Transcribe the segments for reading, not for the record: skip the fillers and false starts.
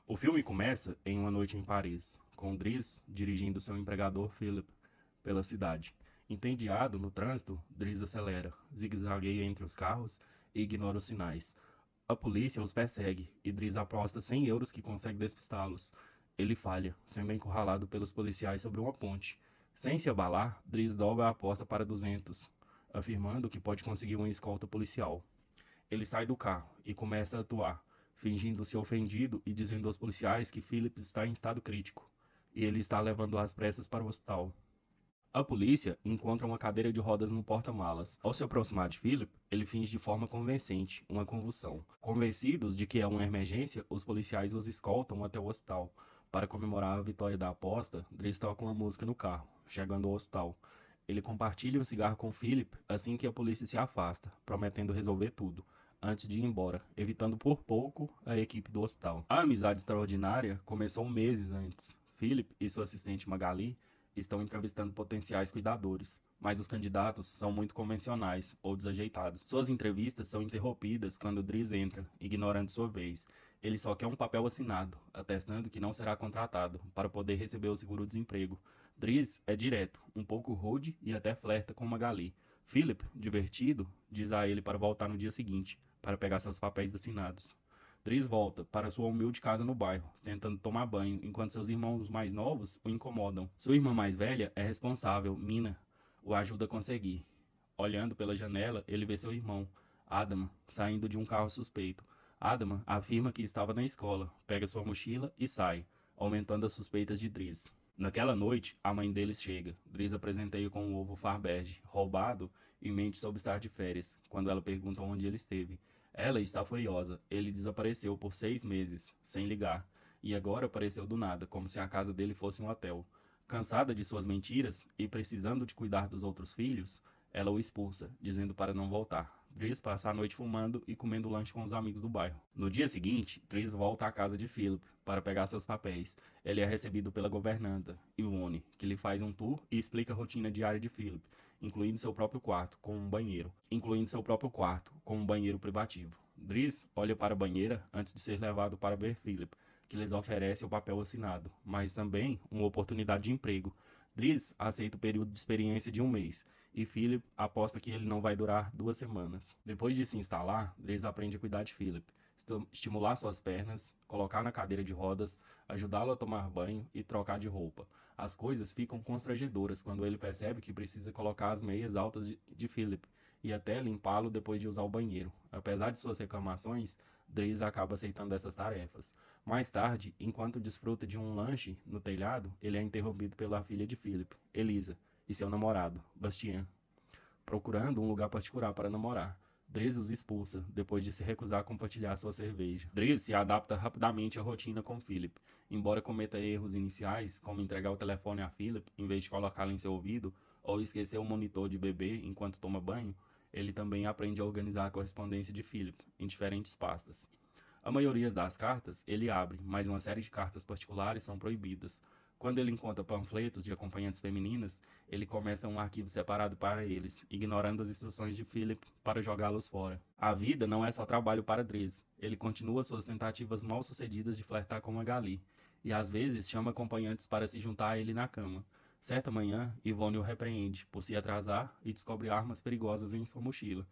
O filme começa em uma noite em Paris, com Driz dirigindo seu empregador Philip pela cidade. Entediado no trânsito, Driz acelera, zigue-zagueia entre os carros e ignora os sinais. A polícia os persegue e Driz aposta 100 euros que consegue despistá-los. Ele falha, sendo encurralado pelos policiais sobre uma ponte. Sem se abalar, Driz dobra a aposta para 200, afirmando que pode conseguir uma escolta policial. Ele sai do carro e começa a atuar, fingindo-se ofendido e dizendo aos policiais que Philip está em estado crítico e ele está levando às pressas para o hospital. A polícia encontra uma cadeira de rodas no porta-malas. Ao se aproximar de Philip, ele finge de forma convincente uma convulsão. Convencidos de que é uma emergência, os policiais os escoltam até o hospital. Para comemorar a vitória da aposta, Driz toca uma música no carro, chegando ao hospital. Ele compartilha um cigarro com Philip assim que a polícia se afasta, prometendo resolver tudo, antes de ir embora, evitando por pouco a equipe do hospital. A amizade extraordinária começou meses antes. Philip e sua assistente Magali estão entrevistando potenciais cuidadores, mas os candidatos são muito convencionais ou desajeitados. Suas entrevistas são interrompidas quando Driz entra, ignorando sua vez. Ele só quer um papel assinado, atestando que não será contratado, para poder receber o seguro-desemprego. Driz é direto, um pouco rude e até flerta com Magali. Philip, divertido, diz a ele para voltar no dia seguinte, para pegar seus papéis assinados. Driz volta para sua humilde casa no bairro, tentando tomar banho, enquanto seus irmãos mais novos o incomodam. Sua irmã mais velha é responsável, Mina, o ajuda a conseguir. Olhando pela janela, ele vê seu irmão, Adama, saindo de um carro suspeito. Adama afirma que estava na escola, pega sua mochila e sai, aumentando as suspeitas de Driz. Naquela noite, a mãe deles chega. Driz apresenta-o com o ovo Farberge, roubado, e mente sobre estar de férias, quando ela pergunta onde ele esteve. Ela está furiosa. Ele desapareceu por 6 meses, sem ligar, e agora apareceu do nada, como se a casa dele fosse um hotel. Cansada de suas mentiras e precisando de cuidar dos outros filhos, ela o expulsa, dizendo para não voltar. Driz passa a noite fumando e comendo lanche com os amigos do bairro. No dia seguinte, Driz volta à casa de Philip para pegar seus papéis. Ele é recebido pela governanta, Yvonne, que lhe faz um tour e explica a rotina diária de Philip, incluindo seu próprio quarto com um banheiro privativo. Driz olha para a banheira antes de ser levado para ver Philip, que lhes oferece o papel assinado, mas também uma oportunidade de emprego. Driz aceita o período de experiência de 1 mês, e Philip aposta que ele não vai durar 2 semanas. Depois de se instalar, Driz aprende a cuidar de Philip, estimular suas pernas, colocar na cadeira de rodas, ajudá-lo a tomar banho e trocar de roupa. As coisas ficam constrangedoras quando ele percebe que precisa colocar as meias altas de Philip e até limpá-lo depois de usar o banheiro. Apesar de suas reclamações, Driz acaba aceitando essas tarefas. Mais tarde, enquanto desfruta de um lanche no telhado, ele é interrompido pela filha de Philip, Elisa, e seu namorado, Bastien, procurando um lugar particular para namorar. Driz os expulsa, depois de se recusar a compartilhar sua cerveja. Driz se adapta rapidamente à rotina com Philip. Embora cometa erros iniciais, como entregar o telefone a Philip em vez de colocá-lo em seu ouvido, ou esquecer o monitor de bebê enquanto toma banho, ele também aprende a organizar a correspondência de Philip em diferentes pastas. A maioria das cartas ele abre, mas uma série de cartas particulares são proibidas. Quando ele encontra panfletos de acompanhantes femininas, ele começa um arquivo separado para eles, ignorando as instruções de Philip para jogá-los fora. A vida não é só trabalho para Driz. Ele continua suas tentativas mal sucedidas de flertar com Magali, e às vezes chama acompanhantes para se juntar a ele na cama. Certa manhã, Yvonne o repreende por se atrasar e descobre armas perigosas em sua mochila.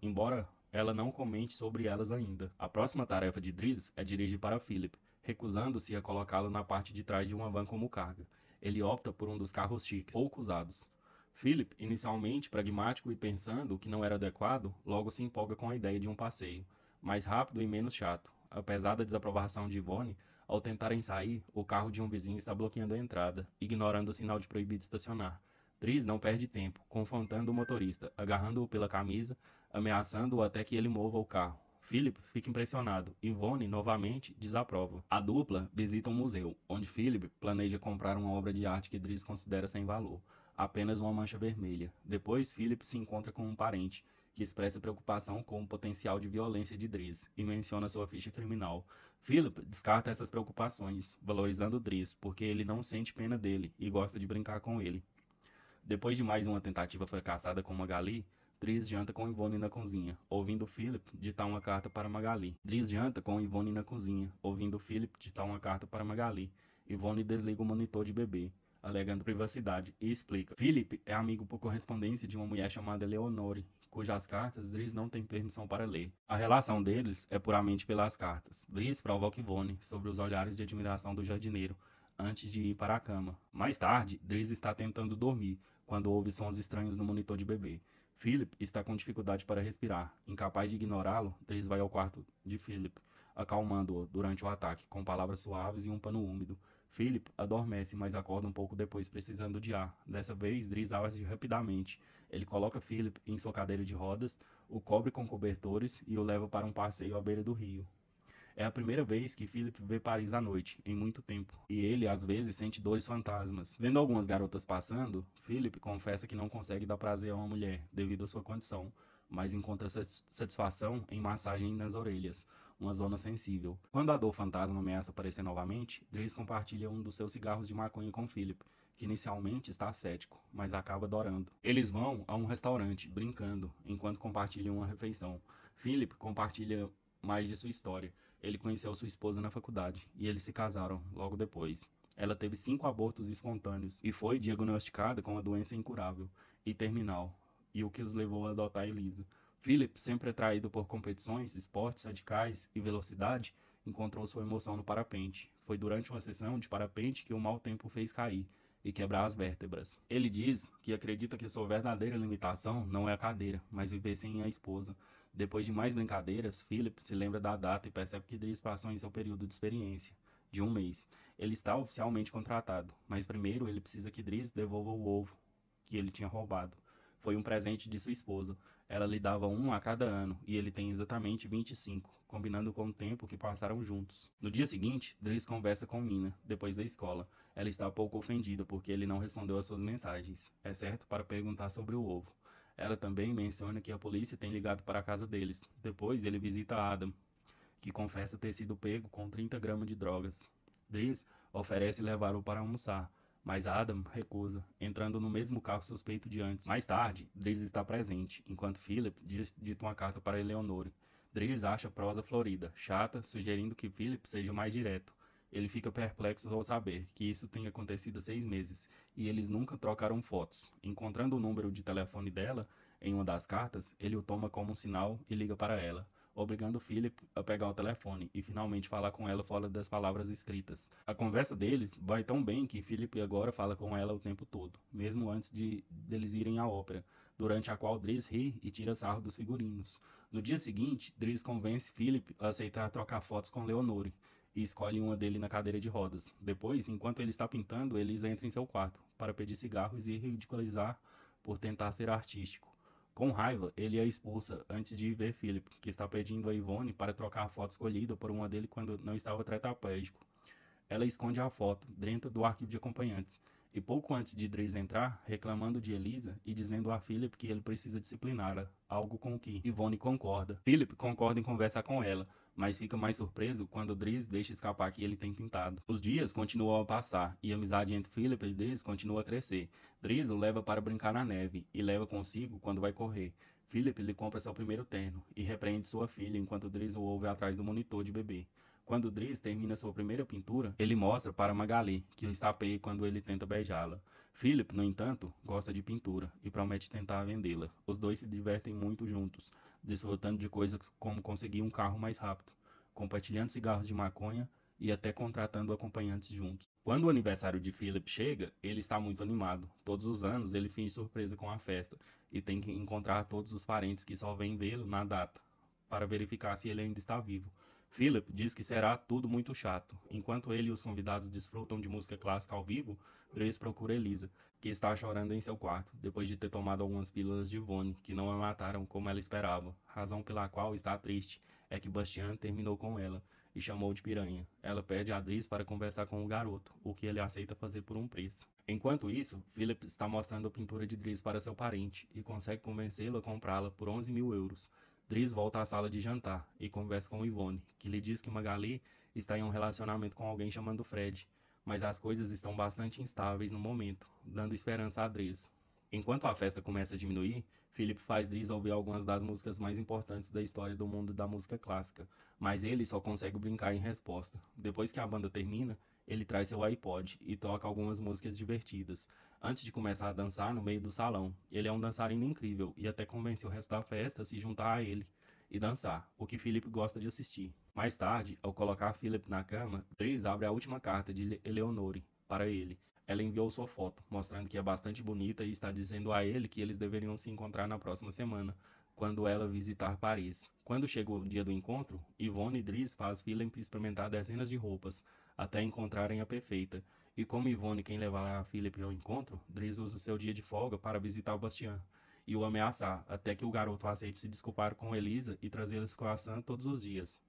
Embora ela não comente sobre elas ainda. A próxima tarefa de Driz é dirigir para Philip, recusando-se a colocá-lo na parte de trás de uma van como carga. Ele opta por um dos carros chiques, pouco usados. Philip, inicialmente pragmático e pensando que não era adequado, logo se empolga com a ideia de um passeio, mais rápido e menos chato. Apesar da desaprovação de Yvonne, ao tentarem sair, o carro de um vizinho está bloqueando a entrada, ignorando o sinal de proibido estacionar. Driz não perde tempo, confrontando o motorista, agarrando-o pela camisa, ameaçando-o até que ele mova o carro. Philip fica impressionado. Yvonne, novamente, desaprova. A dupla visita um museu, onde Philip planeja comprar uma obra de arte que Driz considera sem valor, apenas uma mancha vermelha. Depois, Philip se encontra com um parente, que expressa preocupação com o potencial de violência de Driz e menciona sua ficha criminal. Philip descarta essas preocupações, valorizando Driz, porque ele não sente pena dele e gosta de brincar com ele. Depois de mais uma tentativa fracassada com Magali, Dries janta com Yvonne na cozinha, ouvindo Philip ditar uma carta para Magali. Dries janta com Yvonne na cozinha, ouvindo Philip ditar uma carta para Magali. Yvonne desliga o monitor de bebê, alegando privacidade, e explica. Philip é amigo por correspondência de uma mulher chamada Leonore, cujas cartas Dries não tem permissão para ler. A relação deles é puramente pelas cartas. Dries provoca Yvonne sobre os olhares de admiração do jardineiro, antes de ir para a cama. Mais tarde, Dries está tentando dormir, quando ouve sons estranhos no monitor de bebê. Philip está com dificuldade para respirar. Incapaz de ignorá-lo, Dries vai ao quarto de Philip, acalmando-o durante o ataque, com palavras suaves e um pano úmido. Philip adormece, mas acorda um pouco depois, precisando de ar. Dessa vez, Dries age rapidamente. Ele coloca Philip em sua cadeira de rodas, o cobre com cobertores e o leva para um passeio à beira do rio. É a primeira vez que Philip vê Paris à noite, em muito tempo, e ele às vezes sente dores fantasmas. Vendo algumas garotas passando, Philip confessa que não consegue dar prazer a uma mulher, devido à sua condição, mas encontra satisfação em massagem nas orelhas, uma zona sensível. Quando a dor fantasma ameaça aparecer novamente, Dries compartilha um dos seus cigarros de maconha com Philip, que inicialmente está cético, mas acaba adorando. Eles vão a um restaurante, brincando, enquanto compartilham uma refeição. Philip compartilha mais de sua história. Ele conheceu sua esposa na faculdade, e eles se casaram logo depois. Ela teve 5 abortos espontâneos, e foi diagnosticada com uma doença incurável e terminal, e o que os levou a adotar Elisa. Philip, sempre atraído por competições, esportes radicais e velocidade, encontrou sua emoção no parapente. Foi durante uma sessão de parapente que o mau tempo o fez cair e quebrar as vértebras. Ele diz que acredita que sua verdadeira limitação não é a cadeira, mas viver sem a esposa. Depois de mais brincadeiras, Philip se lembra da data e percebe que Dries passou em seu período de experiência, de 1 mês. Ele está oficialmente contratado, mas primeiro ele precisa que Dries devolva o ovo que ele tinha roubado. Foi um presente de sua esposa. Ela lhe dava um a cada ano, e ele tem exatamente 25, combinando com o tempo que passaram juntos. No dia seguinte, Dries conversa com Mina, depois da escola. Ela está pouco ofendida porque ele não respondeu às suas mensagens, exceto para perguntar sobre o ovo. Ela também menciona que a polícia tem ligado para a casa deles. Depois ele visita Adam, que confessa ter sido pego com 30 gramas de drogas. Dries oferece levá-lo para almoçar, mas Adam recusa, entrando no mesmo carro suspeito de antes. Mais tarde, Dries está presente, enquanto Philip dita uma carta para Eleonore. Dries acha a prosa florida, chata, sugerindo que Philip seja mais direto. Ele fica perplexo ao saber que isso tenha acontecido há 6 meses, e eles nunca trocaram fotos. Encontrando o número de telefone dela em uma das cartas, ele o toma como um sinal e liga para ela, obrigando Philip a pegar o telefone e finalmente falar com ela fora das palavras escritas. A conversa deles vai tão bem que Philip agora fala com ela o tempo todo, mesmo antes deles irem à ópera, durante a qual Dries ri e tira sarro dos figurinos. No dia seguinte, Dries convence Philip a aceitar trocar fotos com Leonore, e escolhe uma dele na cadeira de rodas. Depois, enquanto ele está pintando, Elisa entra em seu quarto, para pedir cigarros e ridicularizar por tentar ser artístico. Com raiva, ele a expulsa antes de ver Philip, que está pedindo a Yvonne para trocar a foto escolhida por uma dele quando não estava tetraplégico. Ela esconde a foto dentro do arquivo de acompanhantes, e pouco antes de Dries entrar, reclamando de Elisa e dizendo a Philip que ele precisa discipliná-la, algo com o que Yvonne concorda. Philip concorda em conversar com ela, mas fica mais surpreso quando Dries deixa escapar que ele tem pintado. Os dias continuam a passar, e a amizade entre Philip e Dries continua a crescer. Dries o leva para brincar na neve, e leva consigo quando vai correr. Philip lhe compra seu primeiro terno, e repreende sua filha enquanto Dries o ouve atrás do monitor de bebê. Quando Dries termina sua primeira pintura, ele mostra para Magali, que o estapeia quando ele tenta beijá-la. Philip, no entanto, gosta de pintura e promete tentar vendê-la. Os dois se divertem muito juntos, desfrutando de coisas como conseguir um carro mais rápido, compartilhando cigarros de maconha e até contratando acompanhantes juntos. Quando o aniversário de Philip chega, ele está muito animado. Todos os anos ele finge surpresa com a festa e tem que encontrar todos os parentes que só vêm vê-lo na data, para verificar se ele ainda está vivo. Philip diz que será tudo muito chato. Enquanto ele e os convidados desfrutam de música clássica ao vivo, Dries procura Elisa, que está chorando em seu quarto, depois de ter tomado algumas pílulas de Yvonne, que não a mataram como ela esperava. Razão pela qual está triste é que Bastian terminou com ela e chamou de piranha. Ela pede a Dries para conversar com o garoto, o que ele aceita fazer por um preço. Enquanto isso, Philip está mostrando a pintura de Dries para seu parente e consegue convencê-lo a comprá-la por 11.000 euros. Dries volta à sala de jantar e conversa com Yvonne, que lhe diz que Magali está em um relacionamento com alguém chamado Fred, mas as coisas estão bastante instáveis no momento, dando esperança a Dries. Enquanto a festa começa a diminuir, Philip faz Dries ouvir algumas das músicas mais importantes da história do mundo da música clássica, mas ele só consegue brincar em resposta. Depois que a banda termina, ele traz seu iPod e toca algumas músicas divertidas, antes de começar a dançar no meio do salão. Ele é um dançarino incrível e até convence o resto da festa a se juntar a ele e dançar, o que Philip gosta de assistir. Mais tarde, ao colocar Philip na cama, Dries abre a última carta de Eleonore para ele. Ela enviou sua foto, mostrando que é bastante bonita e está dizendo a ele que eles deveriam se encontrar na próxima semana, quando ela visitar Paris. Quando chega o dia do encontro, Yvonne e Dries faz Philip experimentar dezenas de roupas, até encontrarem a perfeita. E como Yvonne quem levará Philip ao encontro, Dries usa o seu dia de folga para visitar o Bastien e o ameaçar, até que o garoto aceite se desculpar com Elisa e trazê-las croissant todos os dias.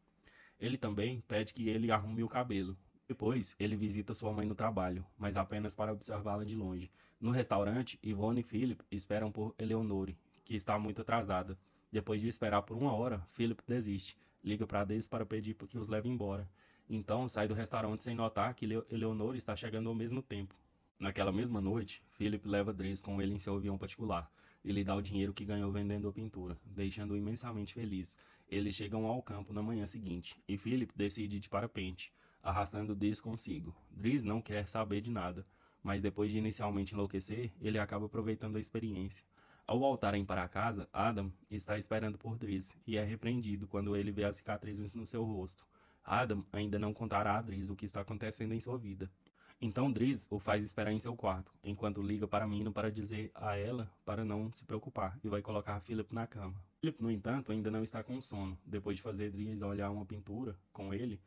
Ele também pede que ele arrume o cabelo. Depois, ele visita sua mãe no trabalho, mas apenas para observá-la de longe. No restaurante, Yvonne e Philip esperam por Eleonore, que está muito atrasada. Depois de esperar por 1 hora, Philip desiste. Liga para Dez para pedir que os leve embora. Então, sai do restaurante sem notar que Eleonore está chegando ao mesmo tempo. Naquela mesma noite, Philip leva Dries com ele em seu avião particular e lhe dá o dinheiro que ganhou vendendo a pintura, deixando-o imensamente feliz. Eles chegam ao campo na manhã seguinte, e Philip decide ir de parapente, arrastando Dries consigo. Dries não quer saber de nada, mas depois de inicialmente enlouquecer, ele acaba aproveitando a experiência. Ao voltarem para casa, Adam está esperando por Dries e é repreendido quando ele vê as cicatrizes no seu rosto. Adam ainda não contará a Dries o que está acontecendo em sua vida. Então Dries o faz esperar em seu quarto, enquanto liga para Mina para dizer a ela para não se preocupar e vai colocar Philip na cama. Philip, no entanto, ainda não está com sono. Depois de fazer Dries olhar uma pintura com ele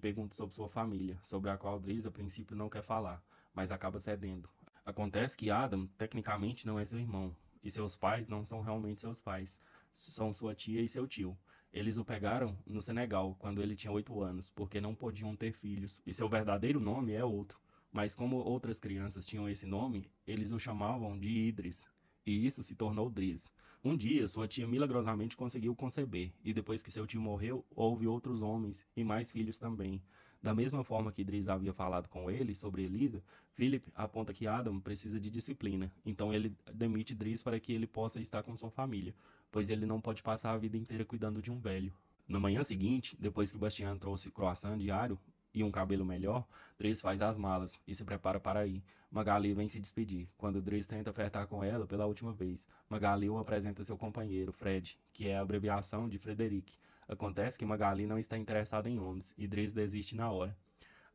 pergunta sobre sua família, sobre a qual Dries a princípio não quer falar, mas acaba cedendo. Acontece que Adam tecnicamente não é seu irmão, e seus pais não são realmente seus pais, são sua tia e seu tio. Eles o pegaram no Senegal quando ele tinha 8 anos, porque não podiam ter filhos, e seu verdadeiro nome é outro. Mas como outras crianças tinham esse nome, eles o chamavam de Idris, e isso se tornou Dries. Um dia, sua tia milagrosamente conseguiu conceber, e depois que seu tio morreu, houve outros homens e mais filhos também. Da mesma forma que Dries havia falado com ele sobre Elisa, Philip aponta que Adam precisa de disciplina, então ele demite Dries para que ele possa estar com sua família, pois ele não pode passar a vida inteira cuidando de um velho. Na manhã seguinte, depois que Bastian trouxe croissant diário e um cabelo melhor, Dries faz as malas e se prepara para ir. Magali vem se despedir. Quando Dries tenta flertar com ela pela última vez, Magali o apresenta seu companheiro, Fred, que é a abreviação de Frederic. Acontece que Magali não está interessada em homens e Dries desiste na hora.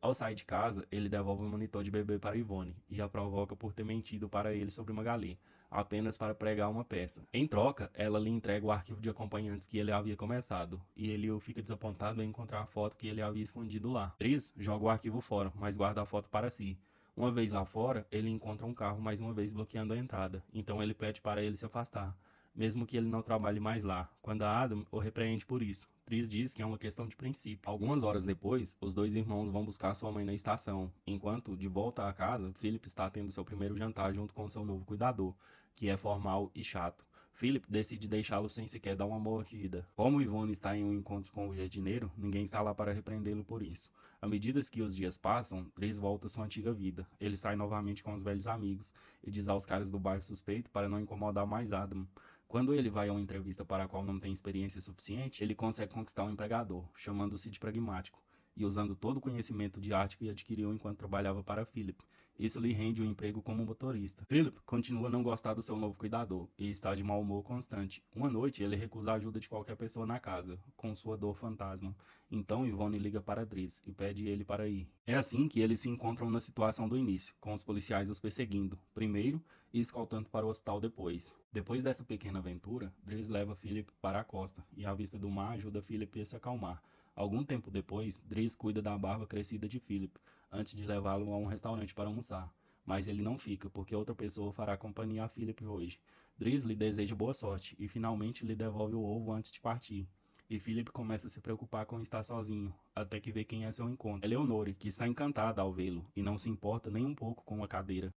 Ao sair de casa, ele devolve o monitor de bebê para Yvonne e a provoca por ter mentido para ele sobre Magali, apenas para pregar uma peça. Em troca, ela lhe entrega o arquivo de acompanhantes que ele havia começado, e ele fica desapontado em encontrar a foto que ele havia escondido lá. Tris joga o arquivo fora, mas guarda a foto para si. Uma vez lá fora, ele encontra um carro mais uma vez bloqueando a entrada, então ele pede para ele se afastar, mesmo que ele não trabalhe mais lá, quando a Adam o repreende por isso. Tris diz que é uma questão de princípio. Algumas horas depois, os dois irmãos vão buscar sua mãe na estação, enquanto, de volta a casa, Philip está tendo seu primeiro jantar junto com seu novo cuidador, que é formal e chato. Philip decide deixá-lo sem sequer dar uma mordida. Como Yvonne está em um encontro com o jardineiro, ninguém está lá para repreendê-lo por isso. À medida que os dias passam, Tris volta à sua antiga vida. Ele sai novamente com os velhos amigos e diz aos caras do bairro suspeito para não incomodar mais Adam. Quando ele vai a uma entrevista para a qual não tem experiência suficiente, ele consegue conquistar um empregador, chamando-se de pragmático, e usando todo o conhecimento de arte que adquiriu enquanto trabalhava para Philip. Isso lhe rende um emprego como motorista. Philip continua a não gostar do seu novo cuidador e está de mau humor constante. Uma noite, ele recusa a ajuda de qualquer pessoa na casa, com sua dor fantasma. Então Yvonne liga para Dries e pede ele para ir. É assim que eles se encontram na situação do início, com os policiais os perseguindo, primeiro, e escoltando para o hospital depois. Depois dessa pequena aventura, Dries leva Philip para a costa, e a vista do mar ajuda Philip a se acalmar. Algum tempo depois, Dries cuida da barba crescida de Philip, antes de levá-lo a um restaurante para almoçar. Mas ele não fica, porque outra pessoa fará companhia a Philip hoje. Dries lhe deseja boa sorte, e finalmente lhe devolve o ovo antes de partir. E Philip começa a se preocupar com estar sozinho, até que vê quem é seu encontro. Eleonore, que está encantada ao vê-lo, e não se importa nem um pouco com a cadeira.